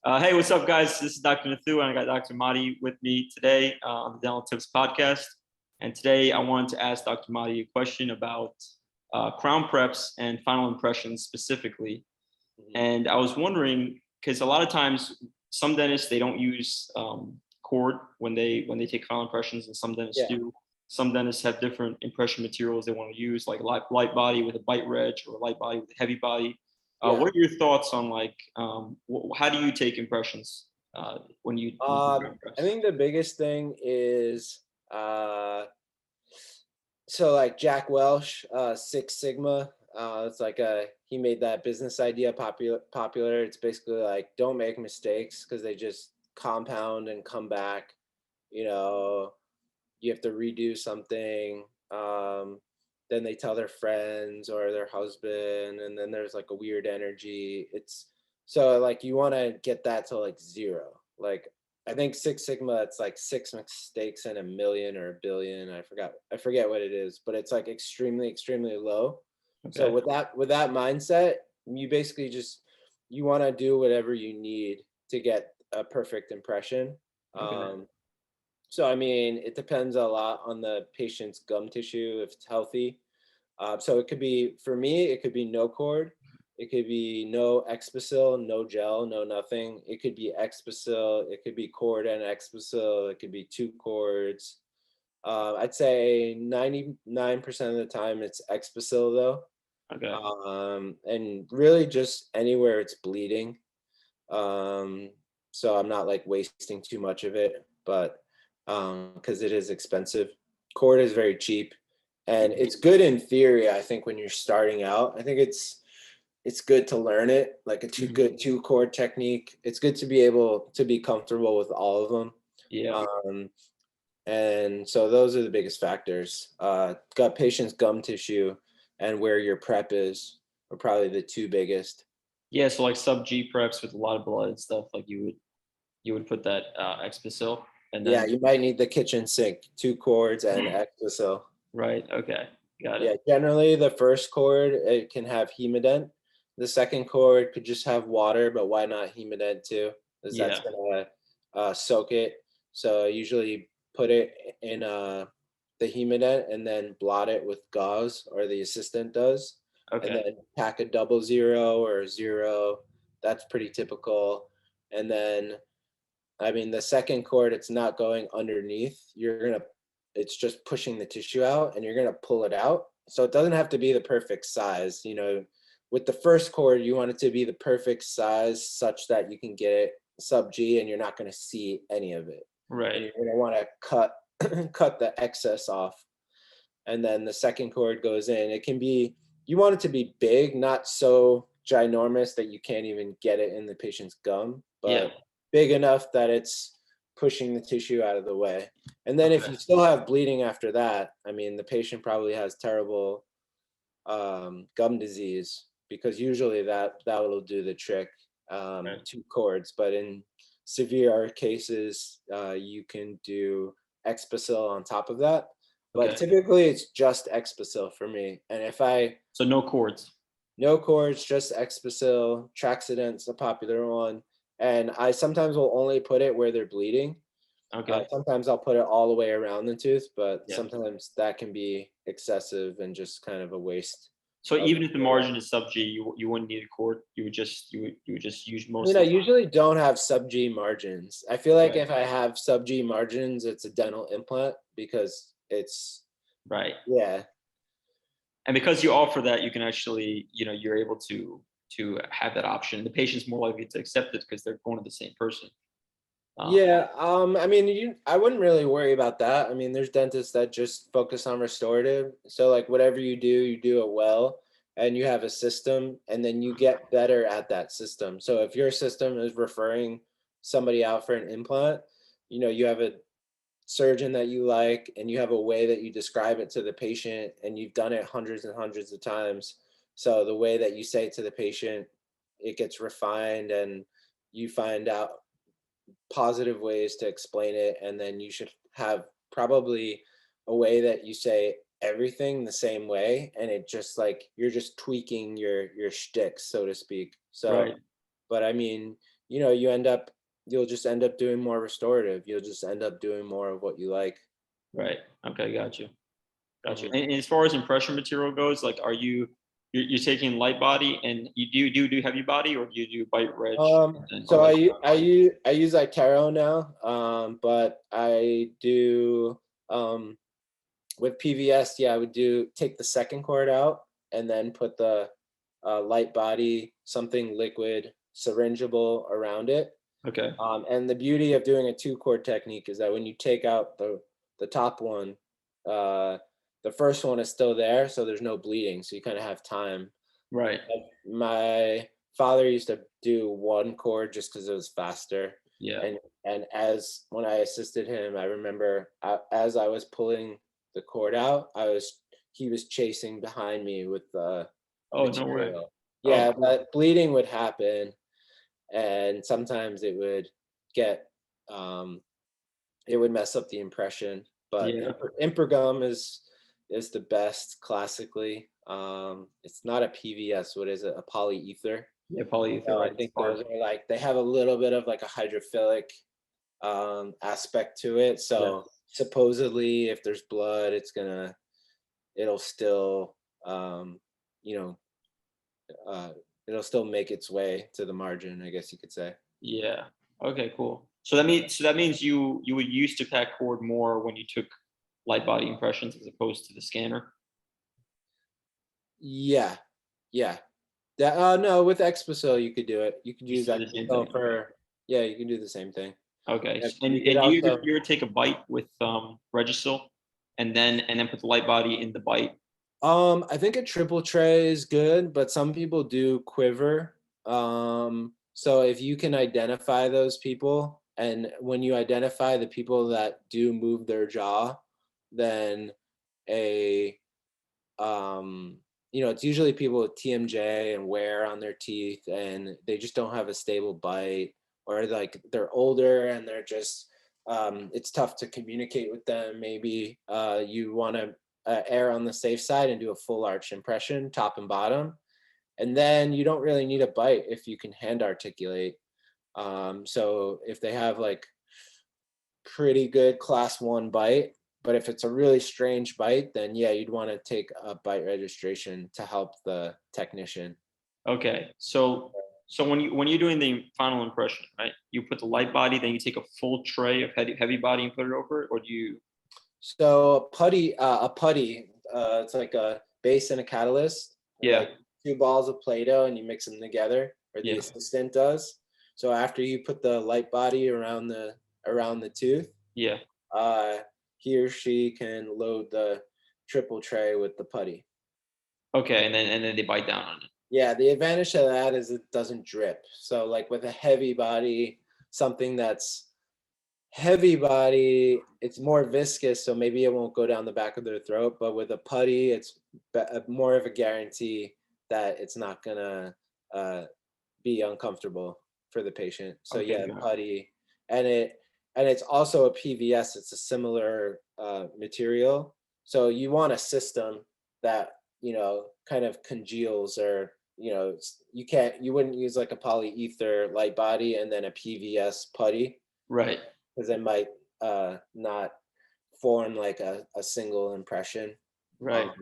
Hey, what's up, guys? This is Dr. Nathu, and I got Dr. Mahdi with me today on the Dental Tips podcast. And today I wanted to ask Dr. Mahdi a question about crown preps and final impressions specifically. And I was wondering, because a lot of times some dentists, they don't use cord when they take final impressions, and some dentists Yeah. do. Some dentists have different impression materials they want to use, like light body with a bite wedge or light body with a heavy body. Yeah. What are your thoughts on how do you take impressions when you do crown I preps? think the biggest thing is so like Jack Welch, Six Sigma. It's like he made that business idea popular. It's basically like don't make mistakes because they just compound and come back. You know, you have to redo something. Then they tell their friends or their husband, and then there's like a weird energy. It's so like you want to get that to like zero. Like I think Six Sigma, it's like six mistakes in a million or a billion. I forget what it is, but it's like extremely, extremely low. So Okay. with that mindset, you basically just you want to do whatever you need to get a perfect impression. Okay. So I mean, it depends a lot on the patient's gum tissue if it's healthy. So it could be for me, it could be no cord, it could be no Expacil, no gel, no nothing. It could be Expacil, it could be cord and Expacil, it could be two cords. I'd say 99% of the time it's Expacil though. Okay. And really just anywhere it's bleeding. So I'm not like wasting too much of it, but because it is expensive. Cord is very cheap, and it's good in theory. I think when you're starting out, I think it's good to learn it, like a good two cord technique. It's good to be able to be comfortable with all of them. Yeah. And so those are the biggest factors. Got patient's gum tissue and where your prep is are probably the two biggest. Yeah. So like sub G preps with a lot of blood and stuff, like you would put that Expacil and Yeah, then you might need the kitchen sink, two cords and Expacil. right. Okay. Got Yeah, it. generally the first cord it can have hemodent. The second cord could just have water, but why not hemodent too? Because that's Yeah. gonna soak it. So usually put it in the hemodent and then blot it with gauze, or the assistant does, and Okay. then pack a 00 or a 0. That's pretty typical. And then I mean, the second cord, it's not going underneath. It's just pushing the tissue out and you're gonna pull it out. So it doesn't have to be the perfect size. You know, with the first cord, you want it to be the perfect size such that you can get it sub G and you're not gonna see any of it. And Right. you're gonna want to cut cut the excess off. And then the second cord goes in. It can be you want it to be big, not so ginormous that you can't even get it in the patient's gum, Yeah. but big enough that it's pushing the tissue out of the way. And then if Okay. you still have bleeding after that, I mean, the patient probably has terrible gum disease, because usually that will do the trick. Right. Two cords, but in severe cases, you can do Expacil on top of that. But Okay. typically, it's just Expacil for me. And if I So no cords. no cords, just Expacil, Traxident's a popular one, and I sometimes will only put it where they're bleeding. Okay. Sometimes I'll put it all the way around the tooth, but Yeah. sometimes that can be excessive and just kind of a waste So of even if the material. margin is sub G, you wouldn't need a cord. You would just use I mean, most I of the time. usually don't have sub G margins. I feel like Okay. if I have sub G margins, it's a dental implant because it's, Right. yeah, And because you offer that, you can actually, you're able to have that option. The patient's more likely to accept it because they're going to the same person. Um, yeah. I mean, I wouldn't really worry about that. I mean, there's dentists that just focus on restorative. So like whatever you do it well, and you have a system, and then you get better at that system. So if your system is referring somebody out for an implant, you have a surgeon that you like, and you have a way that you describe it to the patient, and you've done it hundreds and hundreds of times. So the way that you say it to the patient, it gets refined, and you find out positive ways to explain it, and then you should have probably a way that you say everything the same way, and it just like you're just tweaking your shtick, so to speak. So right. but I mean, you'll just end up doing more restorative. You'll just end up doing more of what you like. Right. Okay. Got you. Got you. Mhm. And as far as impression material goes, like, are you're taking light body, and you do heavy body, or do you do bite reg or So like I use iTero now, but I do with PVS. Yeah, I would do take the second cord out and then put the light body, something liquid, syringeable around it. okay. And the beauty of doing a two cord technique is that when you take out the top one, uh, the first one is still there, so there's no bleeding, so you kind of have time. Right. My father used to do one cord just because it was faster, Yeah. and as when I assisted him, I remember as I was pulling the cord out, he was chasing behind me with the Oh, no way. material. Oh, Yeah, cool. but bleeding would happen, and sometimes get um, it would mess up the impression. But Yeah. Impergum is the best classically. It's not a PVS. What is it? A polyether. Yeah. Polyether, So I right? It's think hard. those are like they have a little bit of like a hydrophilic aspect to it. Yeah. So supposedly, if there's blood, it'll still you know uh, it'll still make its way to the margin. I guess you could say. Yeah. Okay, cool. So that means you would use to pack cord more when you took light body impressions as opposed to the scanner. Yeah, yeah. That no, with Exposil you could do it. You could You use still do the same thing. Exposil for yeah, you can do the same thing. Okay. Yeah, And you could and do also you ever take a bite with Regisil, and then put the light body in the bite? I think a triple tray is good, but some people do quiver. So if you can identify those people, and when you identify the people that do move their jaw, then a it's usually people with TMJ and wear on their teeth, and they just don't have a stable bite, or like they're older and they're just it's tough to communicate with them. Maybe you want to err on the safe side and do a full arch impression, top and bottom, and then you don't really need a bite if you can hand articulate. So if they have like pretty good class one bite. But if it's a really strange bite, then yeah, you'd want to take a bite registration to help the technician. Okay. So when you're doing the final impression, right? You put the light body, then you take a full tray of heavy body and put it over it, or do you? So a putty, it's like a base and a catalyst, and Yeah. like two balls of Play-Doh, and you mix them together, or the Yeah. assistant does. So after you put the light body around the tooth, Yeah. uh, he or she can load the triple tray with the putty. Okay. And then they bite down on it. Yeah, the advantage of that is it doesn't drip. So like with a heavy body, something that's heavy body, it's more viscous, so maybe it won't go down the back of their throat. But with a putty, it's more of a guarantee that it's not gonna uh, be uncomfortable for the patient. So Okay. yeah, Got putty, and it's also a PVS. It's a similar material. So you want a system that kind of congeals, or you wouldn't use like a polyether light body and then a PVS putty, right. because it might not form like a single impression. Right. Um,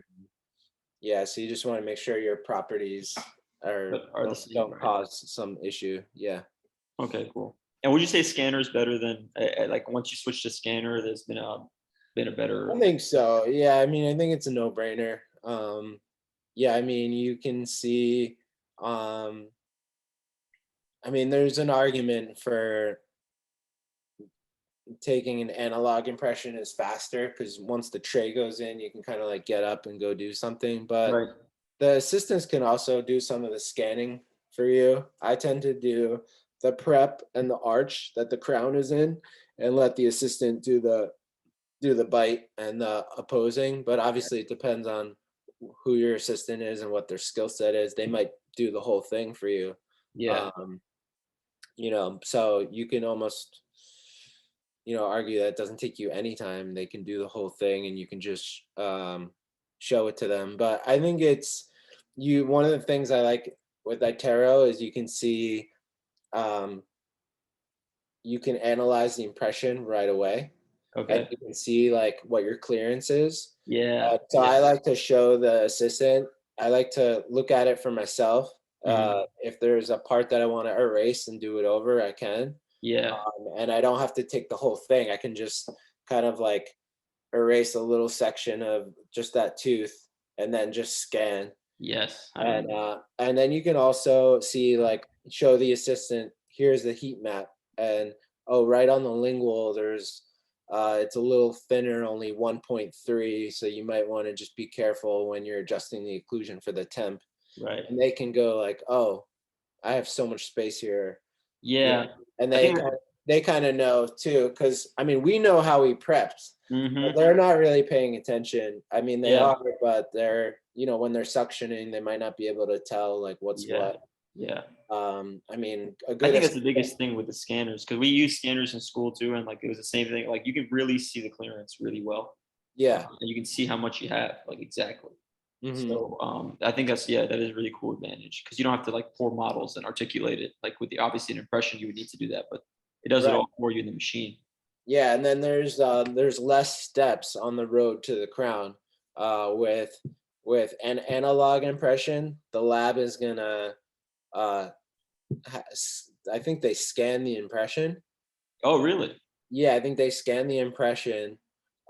yeah, so you just want to make sure your properties But are the same, don't right? cause some issue. Yeah. Okay, cool. And would you say scanner is better than like once you switch to scanner, there's been a I better. think so. Yeah, I mean, I think it's a no-brainer. Yeah, I mean, you can see, um, I mean, there's an argument for taking an analog impression is faster, because once the tray goes in, you can kind of like get up and go do something. But Right. the assistants can also do some of the scanning for you. I tend to do the prep and the arch that the crown is in, and let the assistant do the bite and the opposing. But obviously, it depends on who your assistant is and what their skill set is. They might do the whole thing for you. Yeah. Um, so you can almost argue that it doesn't take you any time. They can do the whole thing, and you can just show it to them. But I think it's you one of the things I like with iTero is you can see you can analyze the impression right away, and Okay. you can see like what your clearance is. Yeah. So I like to show the assistant. I like to look at it for myself. Mhm. If there's a part that I want to erase and do it over, I can. Yeah. And I don't have to take the whole thing. I can just kind of like erase a little section of just that tooth and then just scan. Yes. I remember. And then you can also see like show the assistant, here's the heat map, and oh, right on the lingual there's it's a little thinner, only 1.3, so you might want to just be careful when you're adjusting the occlusion for the temp. Right. And they can go like, oh, I have so much space here, you know, Yeah. and I think. they kind of know too, because I mean we know how we prepped, but Mhm. they're not really paying attention. I mean they Yeah. are, but they're, you know, when they're suctioning, they might not be able to tell like what's Yeah. what. Yeah. I mean a I good think that's the biggest thing with the scanners because we use scanners in school too, and like it was the same thing. Like you can really see the clearance really well, yeah. and you can see how much you have, like exactly. Hmm. So I think that's yeah, that is a really cool advantage because you don't have to like pour models and articulate it. Like with the obviously an impression, you would need to do that, but it does it Right. all for you in the machine. Yeah, and then there's less steps on the road to the crown. With an analog impression, the lab is gonna uh, I think they scan the impression. Oh, really? Yeah, I think they scan the impression,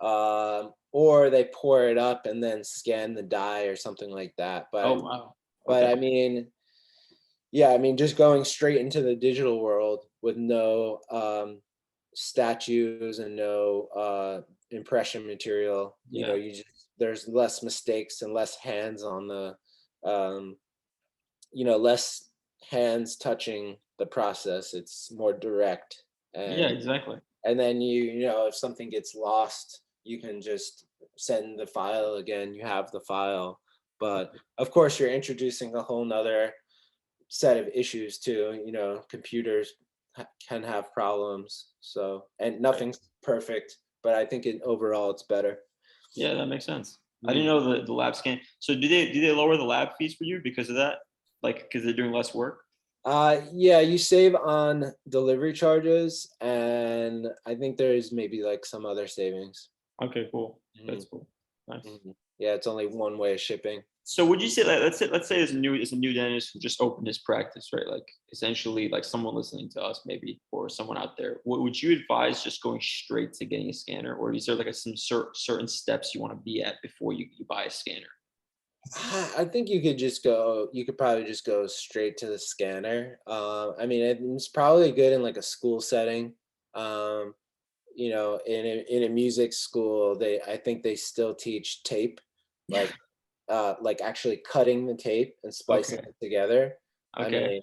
or they pour it up and then scan the dye or something like that. Oh, wow. But Okay. I mean, yeah, I mean, just going straight into the digital world with no statues and no impression material, you know, Yeah. there's less mistakes and less hands on the, um, you know, less hands touching the process. It's more direct, Yeah. and Exactly. then you know, if something gets lost, you can just send the file again. You have the file, but of course, you're introducing a whole nother set of issues too. You know, computers can have problems, so and Right. nothing's perfect, but I think overall it's better. Yeah, that makes sense. I didn't Mhm. know the lab scan. So do they lower the lab fees for you because of that? Like because they're doing less work? Yeah, you save on delivery charges, and I think there's maybe like some other savings. Okay, cool. Mhm, That's cool. Nice. mhm. Yeah, it's only one way of shipping. So would you say like let's say there's a new dentist who just opened his practice, right? Like essentially like someone listening to us maybe or someone out there. Would you advise just going straight to getting a scanner, or is there like some certain steps you want to be at before you buy a scanner? I think you could just go. You could probably just go straight to the scanner. I mean, it's probably good in like a school setting. Um, you know, in a music school, I think they still teach tape, like actually cutting the tape and splicing Okay. it together. I Okay.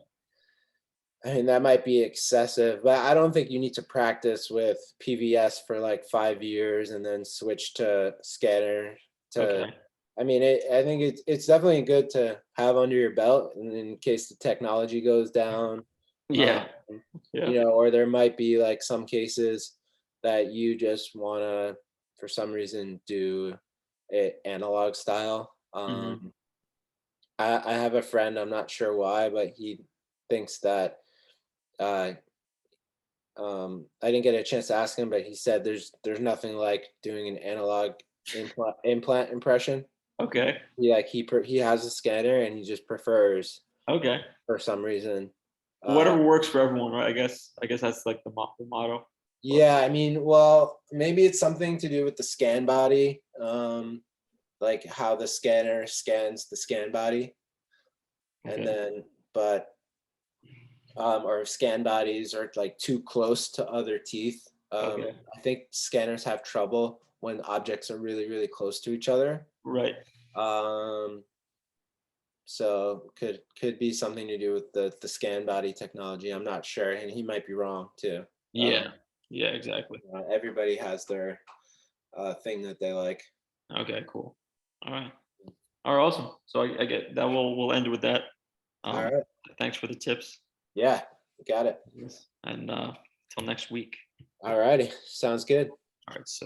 mean, that might be excessive, but I don't think you need to practice with PVS for like 5 years and then switch to scanner to. Okay. I mean, I think it's definitely good to have under your belt in case the technology goes down. Um, Yeah. Yeah. you know, or there might be like some cases that you just want to, for some reason, do it analog style. Hmm. I have a friend, I'm not sure why, but he thinks that uh, I didn't get a chance to ask him, but he said there's nothing like doing an analog implant impression. Okay. He has a scanner and he just prefers Okay. for some reason. Uh, Whatever works for everyone, right? I guess that's like the motto. But yeah, I mean, well, maybe it's something to do with the scan body, like how the scanner scans the scan body, and okay. then but or scan bodies are like too close to other teeth. Okay. I think scanners have trouble when objects are really, really close to each other. Right. Um, so could be something to do with the scan body technology. I'm not sure, and he might be wrong too. Yeah. Yeah. Exactly. Everybody has their thing that they like. Okay. Cool. All right. All right. Awesome. So I get that. We'll end with that. All Um, right. thanks for the tips. Yeah, got it. Yes. And till next week. All righty. Sounds good. All right. So.